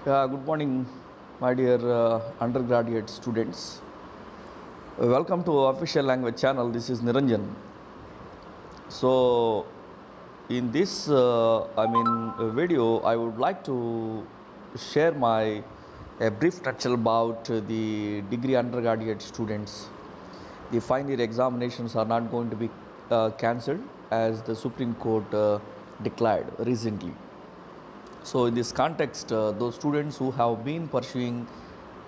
Good morning, my dear undergraduate students. Welcome to Official Language Channel. This is Niranjan. So, in this, video, I would like to share my a brief nutshell about the degree undergraduate students. The final year examinations are not going to be cancelled as the Supreme Court declared recently. So, in this context, those students who have been pursuing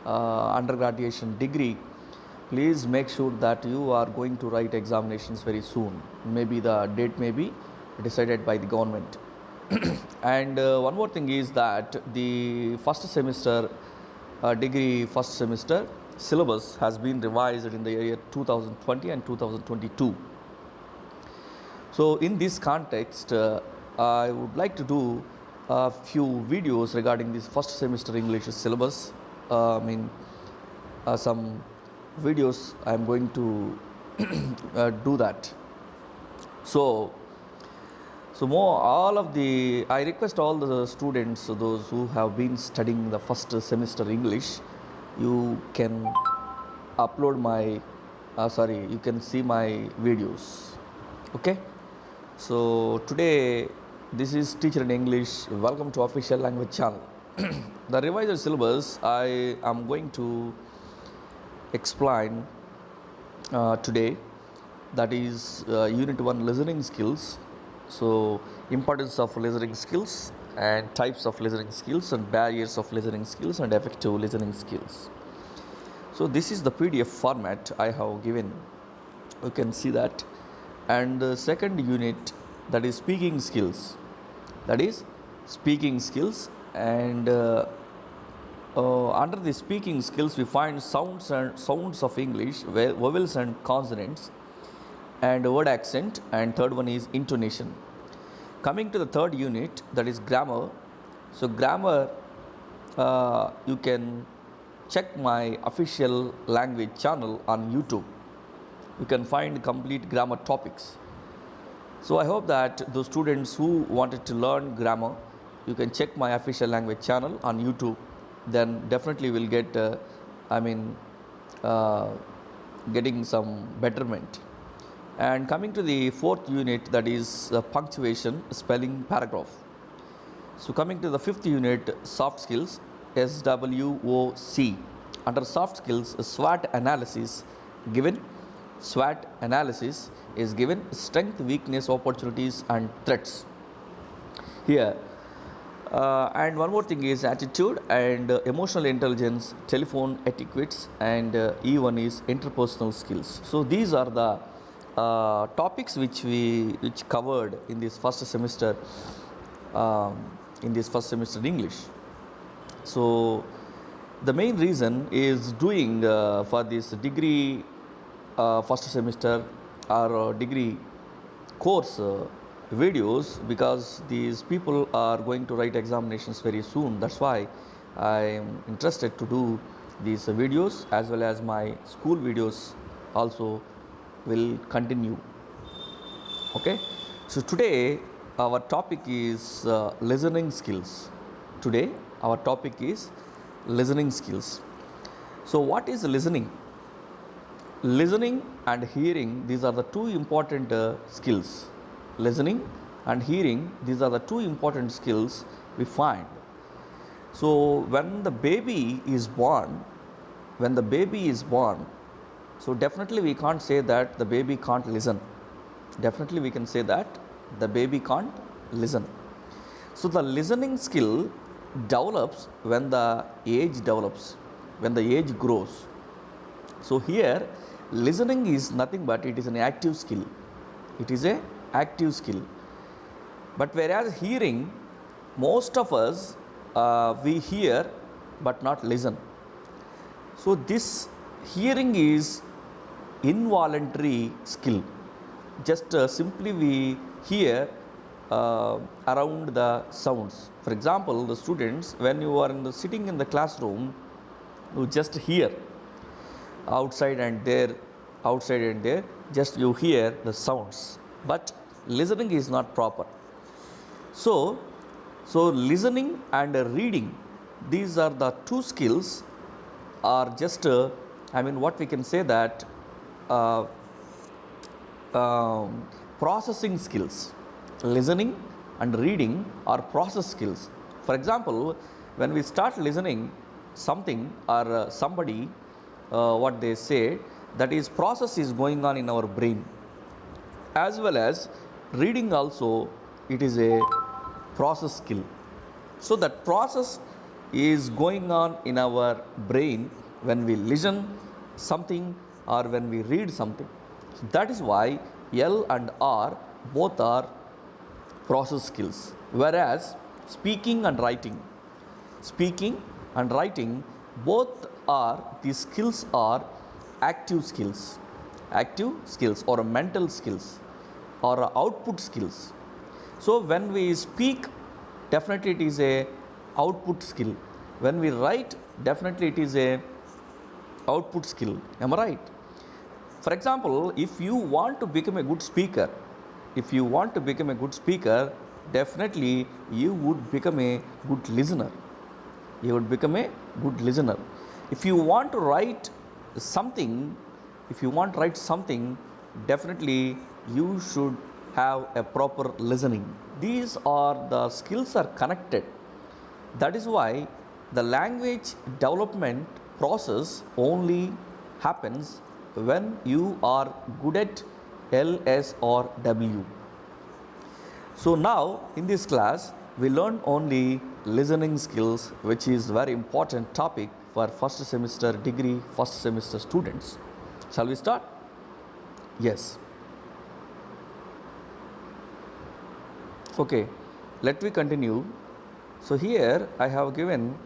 undergraduation degree, please make sure that you are going to write examinations very soon. Maybe the date may be decided by the government. And one more thing is that the first semester degree first semester syllabus has been revised in the year 2020 and 2022. So in this context, I would like to do a few videos regarding this first semester English syllabus. Some videos I am going to do that. So I request all the students, those who have been studying the first semester English, you can upload my, you can see my videos. Okay. So today, this is Teacher in English. Welcome to Official Language Channel. The revised syllabus I am going to explain today. That is Unit 1 listening skills. So importance of listening skills and types of listening skills and barriers of listening skills and effective listening skills. So this is the PDF format I have given. You can see that. And the second unit, that is speaking skills. And under the speaking skills, we find sounds of English, vowels and consonants, and word accent, and third one is intonation. Coming to the third unit, that is grammar. So grammar, you can check my official language channel on YouTube. You can find complete grammar topics. So I hope that those students who wanted to learn grammar, you can check my official language channel on YouTube. Then definitely will get, getting some betterment. And coming to the fourth unit, that is punctuation, spelling, paragraph. So coming to the fifth unit, soft skills, SWOC. Under soft skills, SWOT analysis given. SWOT analysis is given: strength, weakness, opportunities, and threats. Here, and one more thing is attitude and emotional intelligence, telephone etiquettes, and E1 is interpersonal skills. So these are the topics which covered in this first semester English. So the main reason is doing for this degree first semester or degree course videos, because these people are going to write examinations very soon. That's why I am interested to do these videos, as well as my school videos also will continue. Okay. So today our topic is listening skills. Today our topic is listening skills. So what is listening? Listening and hearing, these are the two important skills. Listening and hearing, these are the two important skills we find. So when the baby is born, so definitely we can't say that the baby can't listen. Definitely we can say that the baby can't listen. So the listening skill develops when the age grows. So here, listening is nothing but it is an active skill. But whereas hearing, most of us, we hear but not listen. So this hearing is involuntary skill. Just simply we hear around the sounds. For example, the students, when you are sitting in the classroom, you just hear outside and there, just you hear the sounds, but listening is not proper. So listening and reading these are the two skills are just what we can say that uh, processing skills. Listening and reading are process skills. For example, when we start listening something or somebody, what they say, that is process is going on in our brain, as well as reading also, it is a process skill. So that process is going on in our brain when we listen something or when we read something. So that is why L and R both are process skills. Whereas speaking and writing both are, the skills are active skills or mental skills or output skills. So when we speak, definitely it is a output skill. When we write, definitely it is a output skill. Am I right? For example, if you want to become a good speaker, definitely you would become a good listener. If you want to write something, definitely you should have a proper listening. These are the skills are connected. That is why the language development process only happens when you are good at L, S or W. So now in this class we learn only listening skills, which is very important topic for first semester degree, first semester students. Shall we start? Yes. Okay, let me continue. So here I have given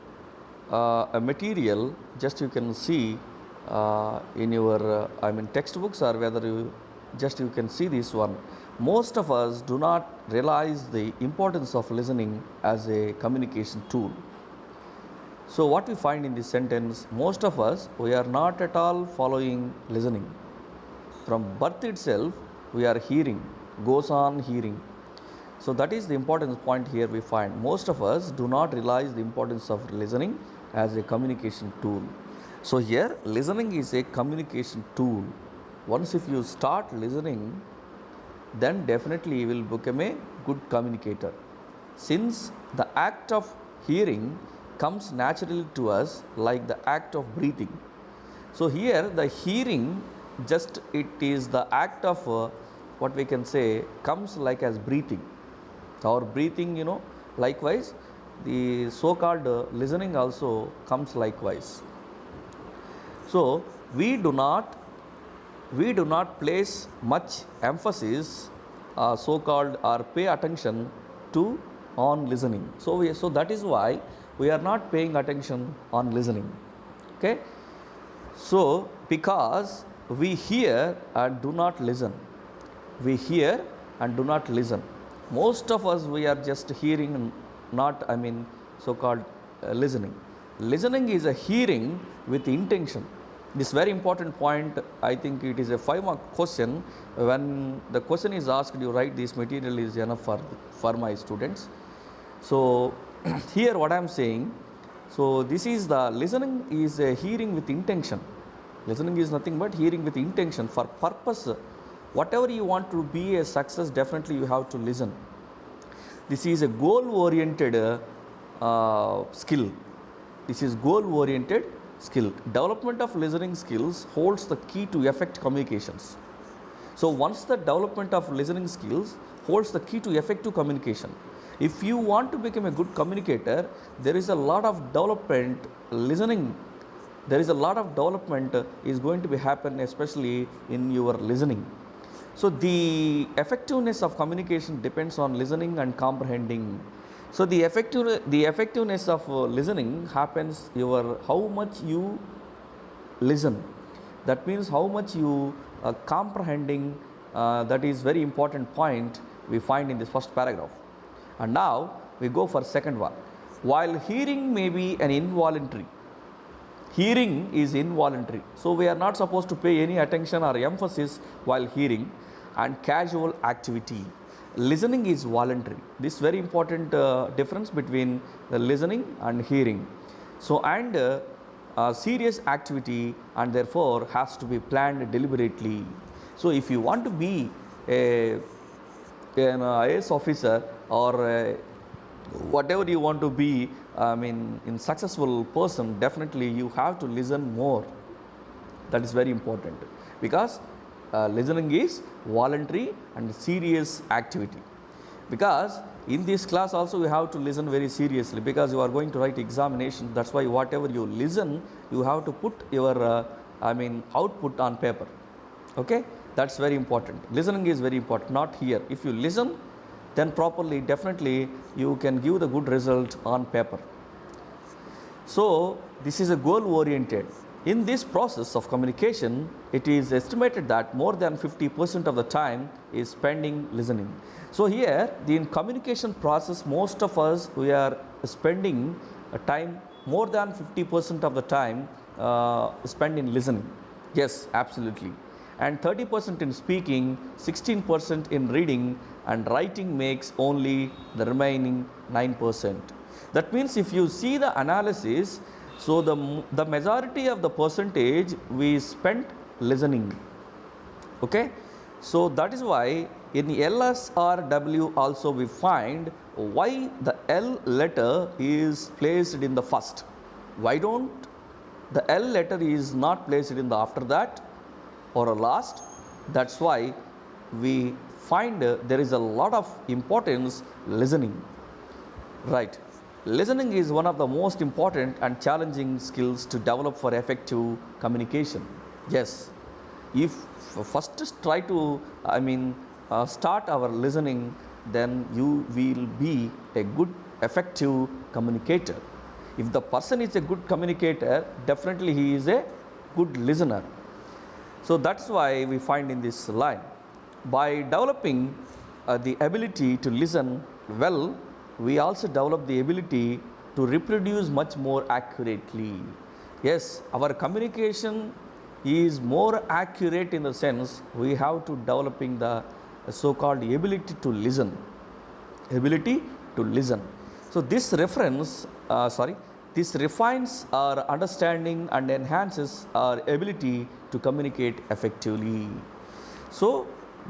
a material, just you can see in your textbooks, or whether you can see this one. Most of us do not realize the importance of listening as a communication tool. So what we find in this sentence, most of us, we are not at all following listening. From birth itself, we are hearing, goes on hearing. So that is the important point here we find. Most of us do not realize the importance of listening as a communication tool. So here, listening is a communication tool. Once if you start listening, then definitely you will become a good communicator. Since the act of hearing comes naturally to us like the act of breathing. So here the hearing, just it is the act of what we can say comes like as breathing. Our breathing, likewise the so-called listening also comes likewise. So we do not place much emphasis so-called or pay attention to on listening. So that is why we are not paying attention on listening. Okay. So because we hear and do not listen. Most of us, we are just hearing and not so-called listening. Listening is a hearing with intention. This very important point, I think it is a 5-mark question. When the question is asked, you write this material is enough for my students. So here what I am saying, so this is the listening is a hearing with intention. Listening is nothing but hearing with intention for purpose. Whatever you want to be a success, definitely you have to listen. This is a goal-oriented skill. Development of listening skills holds the key to effective communications. So once the development of listening skills holds the key to effective communication. If you want to become a good communicator, there is a lot of development, listening. There is a lot of development is going to be happen, especially in your listening. So the effectiveness of communication depends on listening and comprehending. So the effectiveness of listening happens how much you listen. That means how much you comprehending. That is very important point we find in this first paragraph. And now we go for second one. While hearing may be an involuntary. Hearing is involuntary. So we are not supposed to pay any attention or emphasis while hearing, and casual activity. listening is voluntary. This very important difference between the listening and hearing. So, and serious activity and therefore has to be planned deliberately. So, if you want to be an IAS officer or whatever you want to be, I mean, in successful person, definitely you have to listen more. That is very important because listening is voluntary and serious activity. Because in this class also you have to listen very seriously because you are going to write examination. That's why whatever you listen, you have to put your output on paper. Okay, that's very important. Listening is very important, not here. If you listen then properly, definitely you can give the good result on paper. So this is a goal oriented. In this process of communication, it is estimated that more than 50% of the time is spending listening. So here, in communication process, most of us, we are spending time, more than 50% of the time spent in listening. Yes, absolutely. And 30% in speaking, 16% in reading, and writing makes only the remaining 9%. That means if you see the analysis, so the majority of the percentage we spent listening. Okay, so that is why in LSRW also we find why the L letter is placed in the first. Why don't the L letter is not placed in the after that or a last? That's why we find there is a lot of importance listening. Right. Listening is one of the most important and challenging skills to develop for effective communication. Yes, if first try to start our listening, then you will be a good effective communicator. If the person is a good communicator, definitely he is a good listener. So that's why we find in this line, by developing the ability to listen well, we also develop the ability to reproduce much more accurately. Yes, our communication is more accurate in the sense we have to developing the so-called ability to listen. Ability to listen. So this this refines our understanding and enhances our ability to communicate effectively. So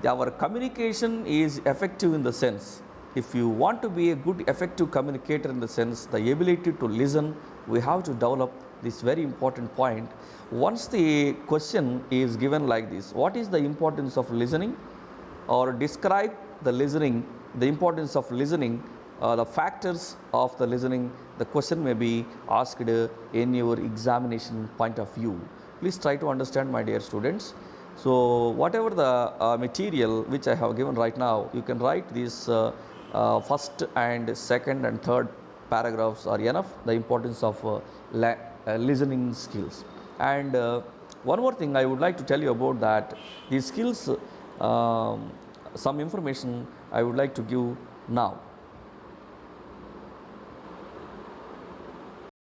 our communication is effective in the sense, if you want to be a good effective communicator in the sense, the ability to listen, we have to develop this very important point. Once the question is given like this, what is the importance of listening, or describe the listening, the importance of listening, the factors of the listening, the question may be asked in your examination point of view. Please try to understand, my dear students. So whatever the material which I have given right now, you can write this first and second and third paragraphs are enough, the importance of listening skills. And one more thing I would like to tell you about that, these skills, some information I would like to give now.